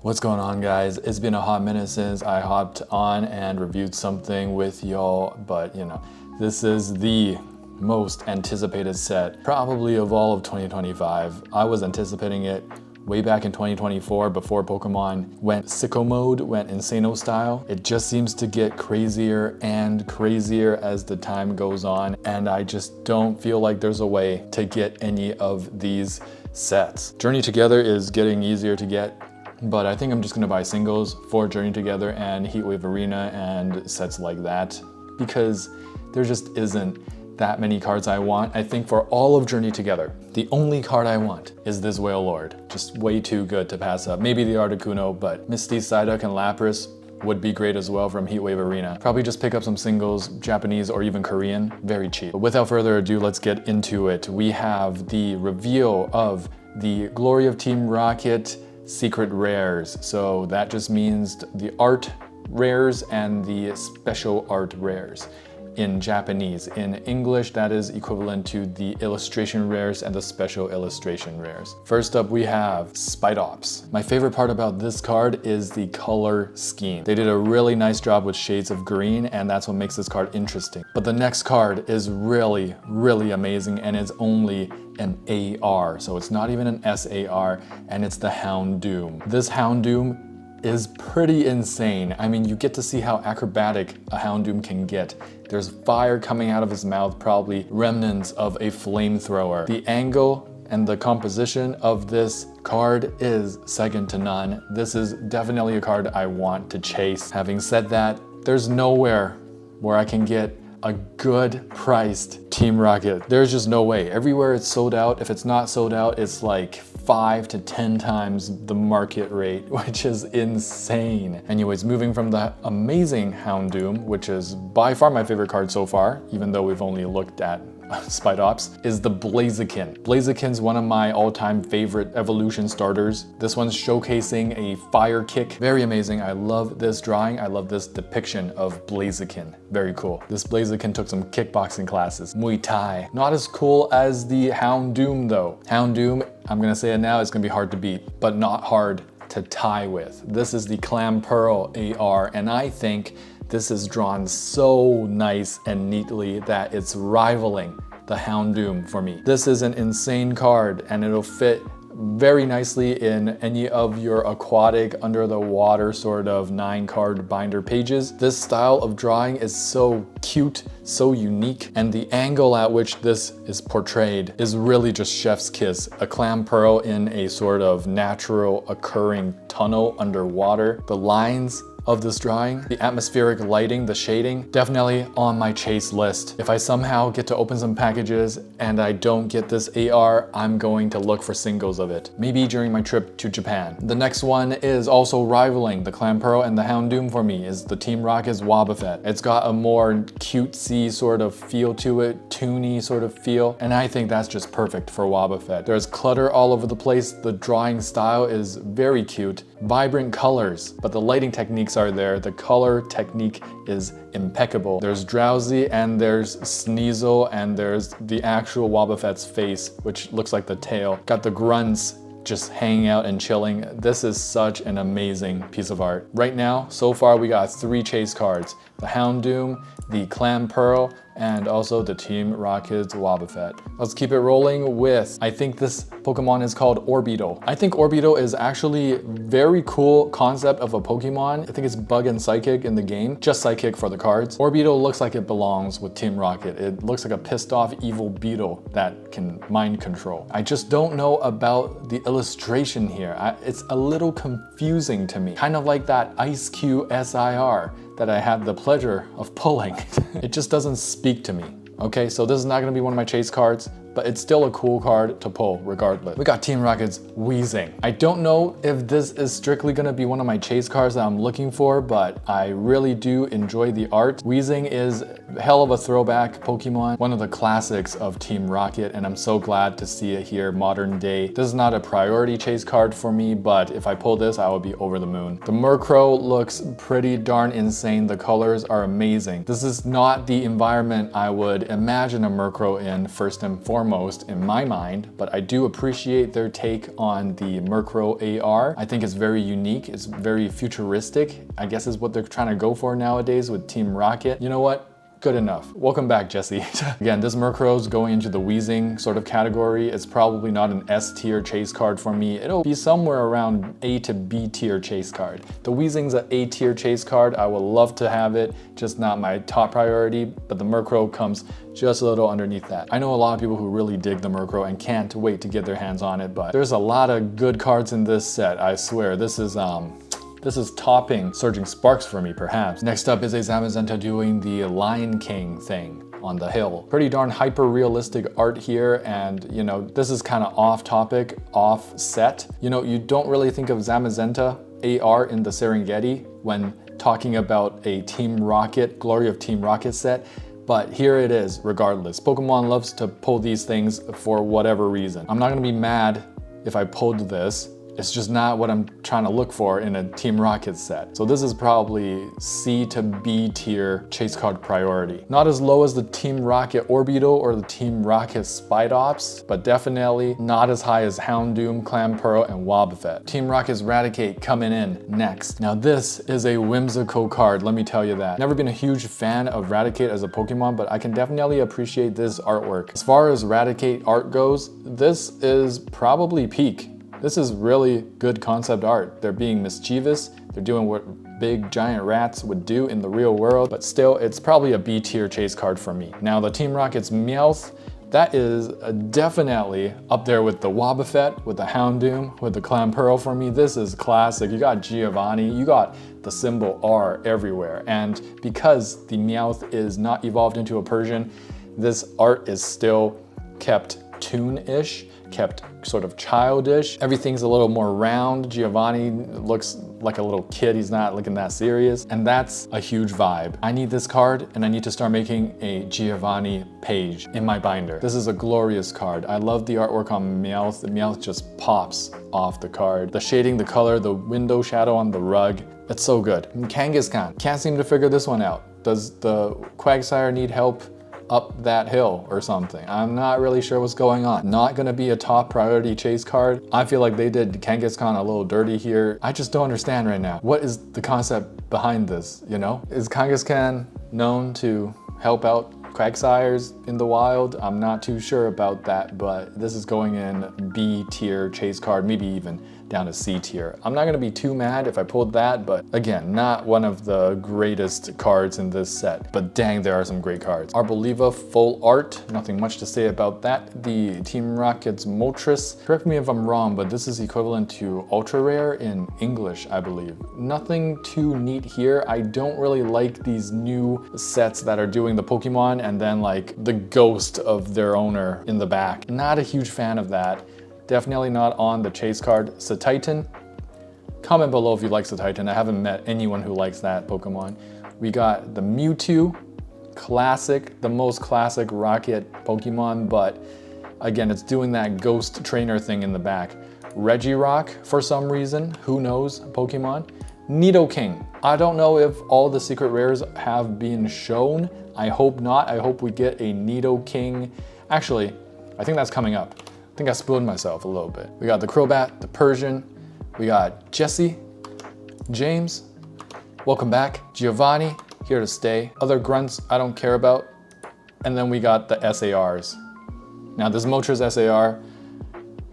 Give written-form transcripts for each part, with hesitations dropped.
What's going on, guys? It's been a hot minute since I hopped on and reviewed something with y'all, but you know, this is the most anticipated set probably of all of 2025. I was anticipating it way back in 2024 before Pokemon went sicko mode, went insano style. It just seems to get crazier and crazier as the time goes on, and I just don't feel like there's a way to get any of these sets. Journey Together is getting easier to get, but I think I'm just gonna buy singles for Journey Together and Heatwave Arena and sets like that, because there just isn't that many cards I want. I think for all of Journey Together, the only card I want is this Whale Lord. Just way too good to pass up. Maybe the Articuno, but Misty, Psyduck, and Lapras would be great as well from Heatwave Arena. Probably just pick up some singles, Japanese or even Korean, very cheap. But without further ado, let's get into it. We have the reveal of the Glory of Team Rocket Secret Rares. So that just means the art rares and the special art rares in Japanese. In English, that is equivalent to the illustration rares and the special illustration rares. First up, we have Spidops. My favorite part about this card is the color scheme. They did a really nice job with shades of green, and that's what makes this card interesting. But the next card is really, really amazing, and it's only an AR, so it's not even an SAR, and it's the Houndoom. This Houndoom is pretty insane. I mean, you get to see how acrobatic a Houndoom can get. There's fire coming out of his mouth, probably remnants of a flamethrower. The angle and the composition of this card is second to none. This is definitely a card I want to chase. Having said that, there's nowhere where I can get a good priced Team Rocket. There's just no way. Everywhere it's sold out. If it's not sold out, it's like 5 to 10 times the market rate, which is insane. Anyways, moving from the amazing Houndoom, which is by far my favorite card so far, even though we've only looked at Spidops, is the Blaziken. Blaziken's one of my all-time favorite evolution starters. This one's showcasing a fire kick. Very amazing. I love this drawing. I love this depiction of Blaziken. Very cool. This Blaziken took some kickboxing classes. Muay Thai. Not as cool as the Houndoom though. Houndoom, I'm gonna say it now, it's gonna be hard to beat, but not hard to tie with. This is the Clamperl AR, and I think this is drawn so nice and neatly that it's rivaling the Houndoom for me. This is an insane card, and it'll fit very nicely in any of your aquatic, under the water sort of 9-card binder pages. This style of drawing is so cute, so unique, and the angle at which this is portrayed is really just chef's kiss. A Clamperl in a sort of natural occurring tunnel underwater. The lines of this drawing, the atmospheric lighting, the shading, definitely on my chase list. If I somehow get to open some packages and I don't get this AR, I'm going to look for singles of it. Maybe during my trip to Japan. The next one is also rivaling the Clamperl and the Houndoom for me, is the Team Rocket's Wobbuffet. It's got a more cutesy sort of feel to it, toony sort of feel, and I think that's just perfect for Wobbuffet. There's clutter all over the place. The drawing style is very cute, vibrant colors, but the lighting techniques are there. The color technique is impeccable. There's Drowsy, and there's Sneasel, and there's the actual Wobbuffet's face, which looks like the tail. Got the grunts just hanging out and chilling. This is such an amazing piece of art. Right now, so far, we got 3 chase cards. The Houndoom, the Clamperl, and also the Team Rocket's Wobbuffet. Let's keep it rolling with, I think this Pokemon is called Orbeetle. I think Orbeetle is actually very cool concept of a Pokemon. I think it's Bug and Psychic in the game, just Psychic for the cards. Orbeetle looks like it belongs with Team Rocket. It looks like a pissed off evil beetle that can mind control. I just don't know about the illustration here. It's a little confusing to me. Kind of like that Ice Cube SIR that I had the pleasure of pulling. It just doesn't speak to me. Okay, so this is not gonna be one of my chase cards, but it's still a cool card to pull regardless. We got Team Rocket's Weezing. I don't know if this is strictly gonna be one of my chase cards that I'm looking for, but I really do enjoy the art. Weezing is a hell of a throwback Pokemon, one of the classics of Team Rocket, and I'm so glad to see it here modern day. This is not a priority chase card for me, but if I pull this, I would be over the moon. The Murkrow looks pretty darn insane. The colors are amazing. This is not the environment I would imagine a Murkrow in first and foremost. foremost in my mind, but I do appreciate their take on the Murkrow AR. I think it's very unique, it's very futuristic, I guess is what they're trying to go for nowadays with Team Rocket. You know what? Good enough. Welcome back, Jesse. Again, this Murkrow's going into the wheezing sort of category. It's probably not an S tier chase card for me. It'll be somewhere around A to B tier chase card. The wheezing's an A tier chase card. I would love to have it, just not my top priority, but the Murkrow comes just a little underneath that. I know a lot of people who really dig the Murkrow and can't wait to get their hands on it, but there's a lot of good cards in this set, I swear. This is topping Surging Sparks for me, perhaps. Next up is a Zamazenta doing the Lion King thing on the hill. Pretty darn hyper-realistic art here, and you know, this is kind of off-topic, off-set. You know, you don't really think of Zamazenta AR in the Serengeti when talking about a Team Rocket, Glory of Team Rocket set, but here it is regardless. Pokemon loves to pull these things for whatever reason. I'm not gonna be mad if I pulled this. It's just not what I'm trying to look for in a Team Rocket set. So this is probably C to B tier chase card priority. Not as low as the Team Rocket Orbeetle or the Team Rocket Spidops, but definitely not as high as Houndoom, Clamperl, and Wobbuffet. Team Rocket's Raticate coming in next. Now this is a whimsical card, let me tell you that. Never been a huge fan of Raticate as a Pokemon, but I can definitely appreciate this artwork. As far as Raticate art goes, this is probably peak. This is really good concept art. They're being mischievous. They're doing what big giant rats would do in the real world, but still, it's probably a B tier chase card for me. Now the Team Rocket's Meowth, that is definitely up there with the Wobbuffet, with the Houndoom, with the Clamperl for me. This is classic. You got Giovanni, you got the symbol R everywhere. And because the Meowth is not evolved into a Persian, this art is still kept toon-ish, kept sort of childish. Everything's a little more round. Giovanni looks like a little kid. He's not looking that serious. And that's a huge vibe. I need this card and I need to start making a Giovanni page in my binder. This is a glorious card. I love the artwork on Meowth. The Meowth just pops off the card. The shading, the color, the window shadow on the rug. It's so good. And Kangaskhan. Can't seem to figure this one out. Does the Quagsire need help up that hill or something? I'm not really sure what's going on. Not gonna be a top priority chase card. I feel like they did Kangaskhan a little dirty here. I just don't understand right now. What is the concept behind this, you know? Is Kangaskhan known to help out Quagsires in the wild? I'm not too sure about that, but this is going in B tier chase card, maybe even down to C tier. I'm not gonna be too mad if I pulled that, but again, not one of the greatest cards in this set, but dang, there are some great cards. Arboliva full art, nothing much to say about that. The Team Rocket's Moltres, correct me if I'm wrong, but this is equivalent to ultra rare in English, I believe. Nothing too neat here. I don't really like these new sets that are doing the Pokemon and then like the ghost of their owner in the back. Not a huge fan of that. Definitely not on the chase card. Titan. Comment below if you like Titan. I haven't met anyone who likes that Pokemon. We got the Mewtwo, classic, the most classic Rocket Pokemon, but again, it's doing that ghost trainer thing in the back. Regirock, for some reason, who knows, Pokemon. Nidoking. I don't know if all the secret rares have been shown. I hope not. I hope we get a Nidoking. Actually, I think that's coming up. I think I spoiled myself a little bit. We got the Crobat, the Persian, we got Jesse, James, welcome back, Giovanni, here to stay. Other grunts I don't care about. And then we got the SARs. Now this Moltres SAR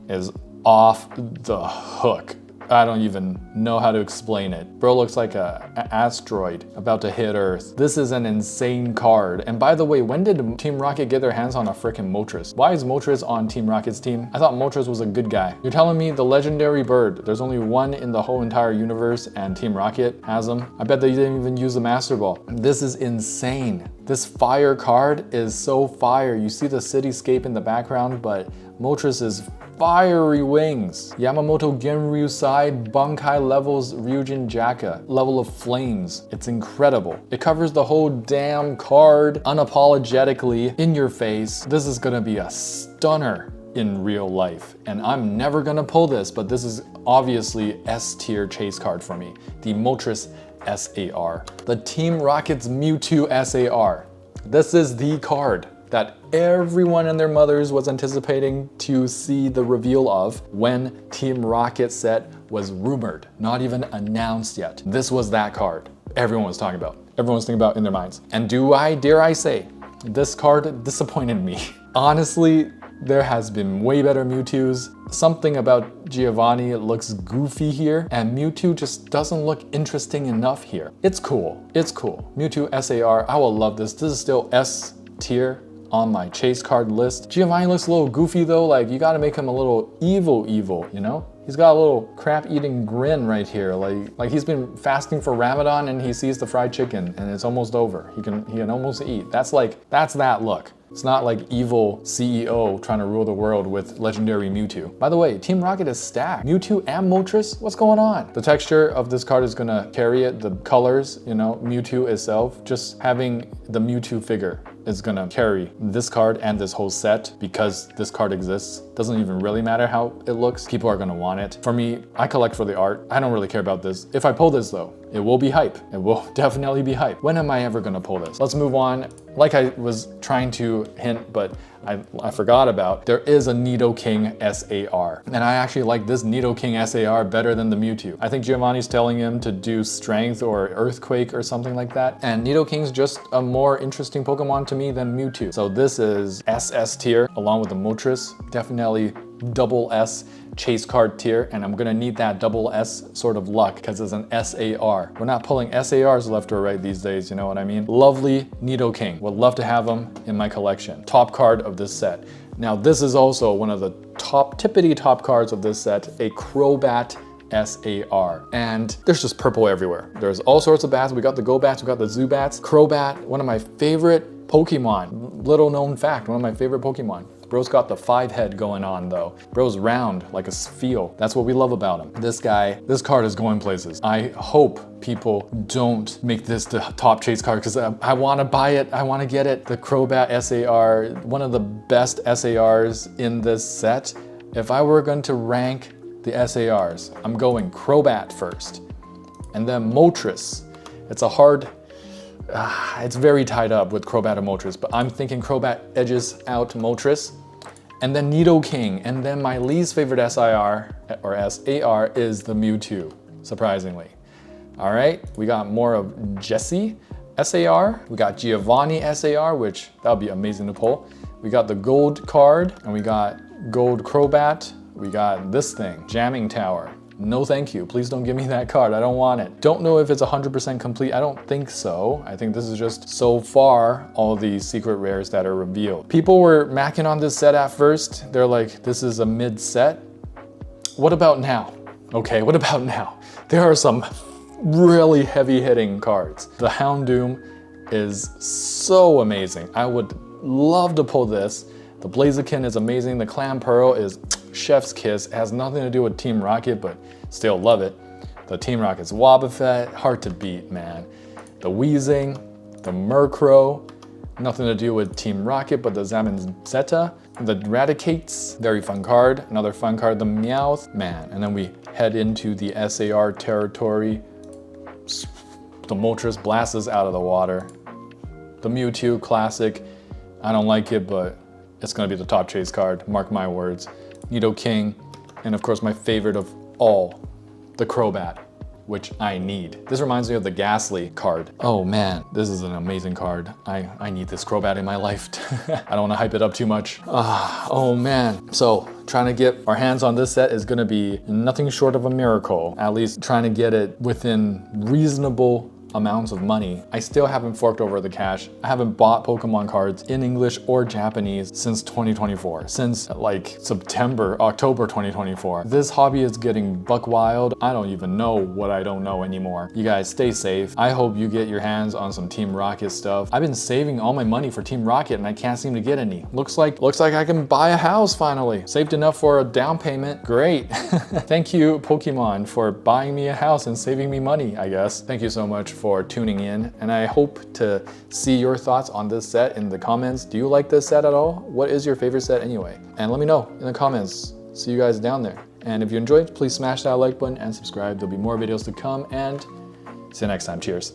is off the hook. I don't even know how to explain it. Bro looks like an asteroid about to hit Earth. This is an insane card. And by the way, when did Team Rocket get their hands on a freaking Moltres? Why is Moltres on Team Rocket's team? I thought Moltres was a good guy. You're telling me the legendary bird, there's only one in the whole entire universe and Team Rocket has them? I bet they didn't even use the Master Ball. This is insane. This fire card is so fire. You see the cityscape in the background, but Moltres is fiery wings. Yamamoto Genryu side, Bankai levels Ryujin Jaka, level of flames. It's incredible. It covers the whole damn card unapologetically in your face. This is gonna be a stunner in real life. And I'm never gonna pull this, but this is obviously S tier chase card for me. The Moltres SAR. The Team Rocket's Mewtwo SAR. This is the card. that everyone and their mothers was anticipating to see the reveal of when Team Rocket set was rumored, not even announced yet. This was that card everyone was talking about. Everyone was thinking about in their minds. And dare I say, this card disappointed me. Honestly, there has been way better Mewtwo's. Something about Giovanni, it looks goofy here, and Mewtwo just doesn't look interesting enough here. It's cool, it's cool. Mewtwo SAR, I will love this. This is still S tier on my chase card list. Giovanni looks a little goofy though, like you gotta make him a little evil, you know? He's got a little crap-eating grin right here, like he's been fasting for Ramadan and he sees the fried chicken and it's almost over. He can almost eat. That's that look. It's not like evil CEO trying to rule the world with legendary Mewtwo. By the way, Team Rocket is stacked. Mewtwo and Moltres, what's going on? The texture of this card is gonna carry it. The colors, you know, Mewtwo itself, just having the Mewtwo figure is gonna carry this card and this whole set because this card exists. Doesn't even really matter how it looks. People are gonna want it. For me, I collect for the art. I don't really care about this. If I pull this though, it will be hype. It will definitely be hype. When am I ever gonna pull this? Let's move on. Like I was trying to hint, but I forgot about, there is a Nidoking SAR. And I actually like this Nidoking SAR better than the Mewtwo. I think Giovanni's telling him to do Strength or Earthquake or something like that. And Nidoking's just a more interesting Pokemon to me than Mewtwo. So this is SS tier along with the Moltres. Definitely double S chase card tier, and I'm gonna need that double S sort of luck because it's an SAR. We're not pulling SARs left or right these days, you know what I mean? Lovely Nidoking. Would love to have him in my collection. Top card of this set. Now this is also one of the tippity top cards of this set, a Crobat SAR. And there's just purple everywhere. There's all sorts of bats. We got the Go-Bats, we got the Zubats. Crobat, one of my favorite Pokemon. Little known fact, one of my favorite Pokemon. Bro's got the 5-head going on though. Bro's round like a sphere. That's what we love about him. This card is going places. I hope people don't make this the top chase card because I want to buy it. I want to get it. The Crobat SAR, one of the best SARs in this set. If I were going to rank the SARs, I'm going Crobat first and then Moltres. It's a hard, it's very tied up with Crobat and Moltres, but I'm thinking Crobat edges out Moltres. And then Nidoking, and then my least favorite SAR is the Mewtwo, surprisingly. All right, we got more of Jesse SAR, we got Giovanni SAR, which that would be amazing to pull. We got the gold card, and we got gold Crobat. We got this thing, Jamming Tower. No thank you, please don't give me that card, I don't want it. Don't know if it's 100% complete, I don't think so. I think this is just so far all these secret rares that are revealed. People were macking on this set at first. They're like, this is a mid set. What about now? Okay, what about now? There are some really heavy hitting cards. The Houndoom is so amazing. I would love to pull this. The Blaziken is amazing. The Clamperl is chef's kiss. It has nothing to do with Team Rocket, but still love it. The Team Rocket's Wobbuffet, hard to beat, man. The Weezing, the Murkrow, nothing to do with Team Rocket, but the Zamazenta. The Raticates, very fun card. Another fun card, the Meowth, man. And then we head into the SAR territory. The Moltres blasts us out of the water. The Mewtwo, classic. I don't like it, but it's gonna be the top chase card, mark my words. Nidoking, and of course my favorite of all, the Crobat, which I need. This reminds me of the Ghastly card. Oh man, this is an amazing card. I need this Crobat in my life. I don't wanna hype it up too much. Oh man. So trying to get our hands on this set is gonna be nothing short of a miracle. At least trying to get it within reasonable amounts of money. I still haven't forked over the cash. I haven't bought Pokemon cards in English or Japanese since 2024, since like October 2024. This hobby is getting buck wild. I don't even know what I don't know anymore. You guys stay safe. I hope you get your hands on some Team Rocket stuff. I've been saving all my money for Team Rocket and I can't seem to get any. Looks like I can buy a house finally. Saved enough for a down payment. Great. Thank you, Pokemon, for buying me a house and saving me money, I guess. Thank you so much for tuning in, and I hope to see your thoughts on this set in the comments. Do you like this set at all? What is your favorite set anyway? And let me know in the comments. See you guys down there. And if you enjoyed, please smash that like button and subscribe. There'll be more videos to come, and see you next time. Cheers.